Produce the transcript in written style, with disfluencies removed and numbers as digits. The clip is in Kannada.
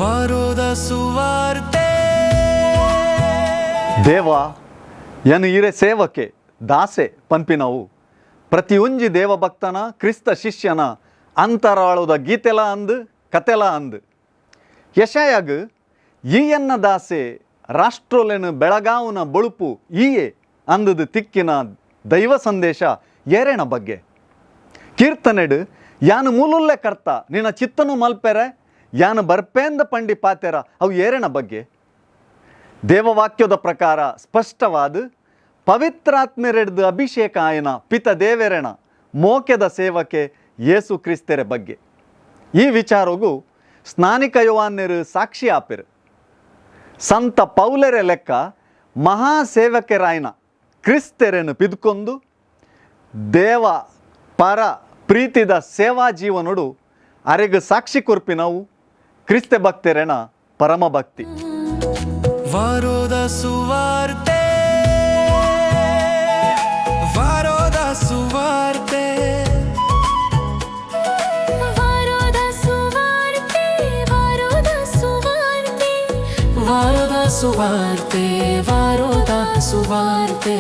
ವಾರೋದ ಸುವಾರ್ತೆ ದೇವ ಎನು ಇರೆ ಸೇವಕೆ ದಾಸೆ ಪನ್ಪಿನವು ಪ್ರತಿಯೊಂಜಿ ದೇವಭಕ್ತನ ಕ್ರಿಸ್ತ ಶಿಷ್ಯನ ಅಂತರಾಳದ ಗೀತೆಲ ಅಂದು ಕತೆಲ ಅಂದು ಯಶಯಾಗ್ ಈಯನ್ನ ದಾಸೆ ರಾಷ್ಟ್ರೋಲೆನ ಬೆಳಗಾವುನ ಬಳುಪು ಈಯೆ ಅಂದದು ತಿಕ್ಕಿನ ದೈವ ಸಂದೇಶ ಏರೆಣ ಬಗ್ಗೆ ಕೀರ್ತನೆಡು ಯಾನು ಮೂಲುಲ್ಲೆ ಕರ್ತ ನಿನ್ನ ಚಿತ್ತನು ಮಲ್ಪೆರೆ ಯಾನು ಬರ್ಪೇಂದ ಪಂಡಿ ಪಾತೆರ ಅವು ಏರೆಣ ಬಗ್ಗೆ ದೇವವಾಕ್ಯದ ಪ್ರಕಾರ ಸ್ಪಷ್ಟವಾದ ಪವಿತ್ರಾತ್ಮೆರೆಡ್ದು ಅಭಿಷೇಕ ಆಯನ ಪಿತ ದೇವೆರೆಣ ಮೋಕೆದ ಸೇವಕೆ ಯೇಸು ಕ್ರಿಸ್ತೆರೆ ಬಗ್ಗೆ ಈ ವಿಚಾರಗೂ ಸ್ನಾನಿಕ ಯೋವಾನ್ಯರು ಸಾಕ್ಷಿ ಆಪಿರು ಸಂತ ಪೌಲೆರೆ ಲೆಕ್ಕ ಮಹಾಸೇವಕರಾಯನ ಕ್ರಿಸ್ತೆರೆನು ಪಿದ್ಕೊಂಡು ದೇವ ಪರ ಪ್ರೀತಿದ ಸೇವಾ ಜೀವನಡು ಅರೆಗು ಸಾಕ್ಷಿ ಕುರ್ಪಿನವು ಕ್ರಿಸ್ತ ಭಕ್ತರೆನ ಪರಮ ಭಕ್ತಿ ವಾರೋದ ಸುವಾರ್ತೆ ವಾರೋದ ಸುವಾರ್ತೆ ವಾರೋದ ಸುವಾರ್ತೆ ವಾರೋದ ಸುವಾರ್ತೆ ವಾರೋದ ಸುವಾರ್ತೆ ವಾರೋದ ಸುವಾರ್ತೆ